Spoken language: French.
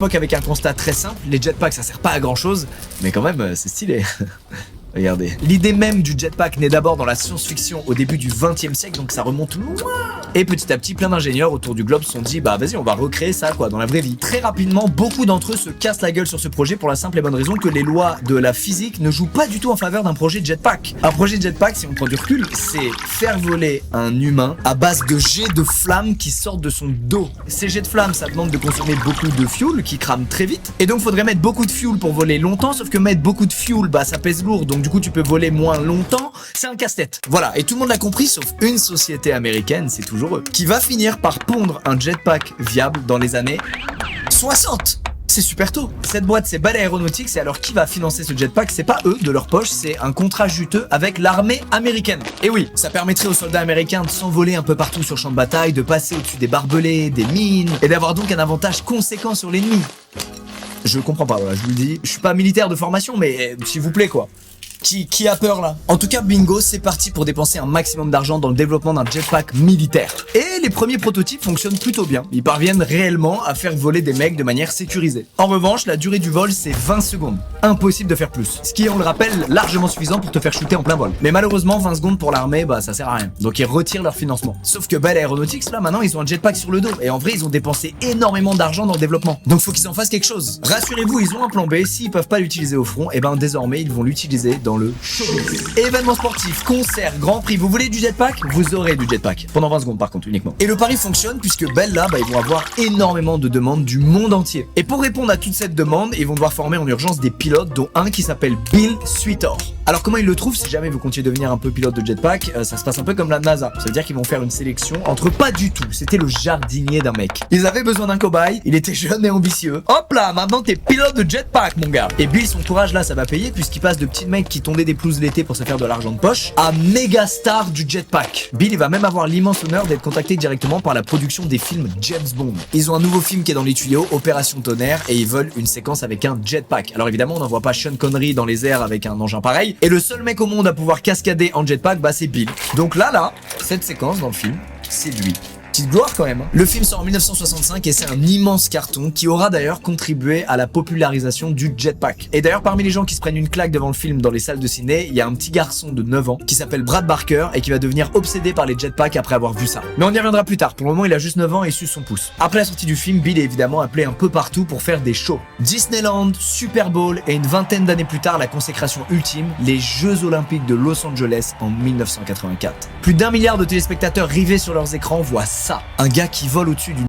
Époque avec un constat très simple, les jetpacks ça sert pas à grand chose, mais quand même c'est stylé. Regardez. L'idée même du jetpack naît d'abord dans la science-fiction au début du XXe siècle, donc ça remonte loin. Et petit à petit, plein d'ingénieurs autour du globe se sont dit, bah vas-y, on va recréer ça quoi, dans la vraie vie. Très rapidement, beaucoup d'entre eux se cassent la gueule sur ce projet pour la simple et bonne raison que les lois de la physique ne jouent pas du tout en faveur d'un projet jetpack. Un projet jetpack, si on prend du recul, c'est faire voler un humain à base de jets de flammes qui sortent de son dos. Ces jets de flammes, ça demande de consommer beaucoup de fuel qui crame très vite. Et donc, faudrait mettre beaucoup de fuel pour voler longtemps, sauf que mettre beaucoup de fuel, bah ça pèse lourd, donc du coup tu peux voler moins longtemps, c'est un casse-tête. Voilà, et tout le monde l'a compris sauf une société américaine, c'est toujours eux, qui va finir par pondre un jetpack viable dans les années 60. C'est super tôt. Cette boîte, c'est Bell Aeronautics, et alors qui va financer ce jetpack? C'est pas eux de leur poche, c'est un contrat juteux avec l'armée américaine. Et oui, ça permettrait aux soldats américains de s'envoler un peu partout sur le champ de bataille, de passer au-dessus des barbelés, des mines, et d'avoir donc un avantage conséquent sur l'ennemi. Je comprends pas, voilà, je vous le dis. Je suis pas militaire de formation, mais s'il vous plaît quoi. Qui a peur là? En tout cas, bingo, c'est parti pour dépenser un maximum d'argent dans le développement d'un jetpack militaire. Et les premiers prototypes fonctionnent plutôt bien. Ils parviennent réellement à faire voler des mecs de manière sécurisée. En revanche, la durée du vol, c'est 20 secondes. Impossible de faire plus. Ce qui est, on le rappelle, largement suffisant pour te faire shooter en plein vol. Mais malheureusement, 20 secondes pour l'armée, bah ça sert à rien. Donc ils retirent leur financement. Sauf que Bell Aeronautics, là maintenant, ils ont un jetpack sur le dos. Et en vrai, ils ont dépensé énormément d'argent dans le développement. Donc faut qu'ils en fassent quelque chose. Rassurez-vous, ils ont un plan B. S'ils peuvent pas l'utiliser au front, et ben désormais, ils vont l'utiliser dans le showbiz. Événements sportifs, concerts, grand prix. Vous voulez du jetpack? Vous aurez du jetpack. Pendant 20 secondes par contre uniquement. Et le pari fonctionne puisque Bell là, bah, ils vont avoir énormément de demandes du monde entier. Et pour répondre à toute cette demande, ils vont devoir former en urgence des pilotes, dont un qui s'appelle Bill Sweetor. Alors comment ils le trouvent? Si jamais vous comptiez devenir un peu pilote de jetpack, ça se passe un peu comme la NASA. Ça veut dire qu'ils vont faire une sélection entre pas du tout. C'était le jardinier d'un mec. Ils avaient besoin d'un cobaye, il était jeune et ambitieux. Hop là, maintenant t'es pilote de jetpack mon gars. Et Bill, son courage là, ça va payer puisqu'il passe de petits mecs qui tondaient des pelouses l'été pour se faire de l'argent de poche à méga star du jetpack. Bill, il va même avoir l'immense honneur d'être contacté directement par la production des films James Bond. Ils ont un nouveau film qui est dans les tuyaux, Opération Tonnerre, et ils veulent une séquence avec un jetpack. Alors évidemment, on n'envoie pas Sean Connery dans les airs avec un engin pareil, et le seul mec au monde à pouvoir cascader en jetpack, bah c'est Bill. Donc là, cette séquence dans le film, c'est lui. Petite gloire quand même. Le film sort en 1965 et c'est un immense carton qui aura d'ailleurs contribué à la popularisation du jetpack. Et d'ailleurs, parmi les gens qui se prennent une claque devant le film dans les salles de ciné, il y a un petit garçon de 9 ans qui s'appelle Brad Barker et qui va devenir obsédé par les jetpacks après avoir vu ça. Mais on y reviendra plus tard. Pour le moment, il a juste 9 ans et suce son pouce. Après la sortie du film, Bill est évidemment appelé un peu partout pour faire des shows. Disneyland, Super Bowl et une vingtaine d'années plus tard, la consécration ultime, les Jeux Olympiques de Los Angeles en 1984. Plus d'1 milliard de téléspectateurs rivés sur leurs écrans voient ça. Un gars qui vole au-dessus d'une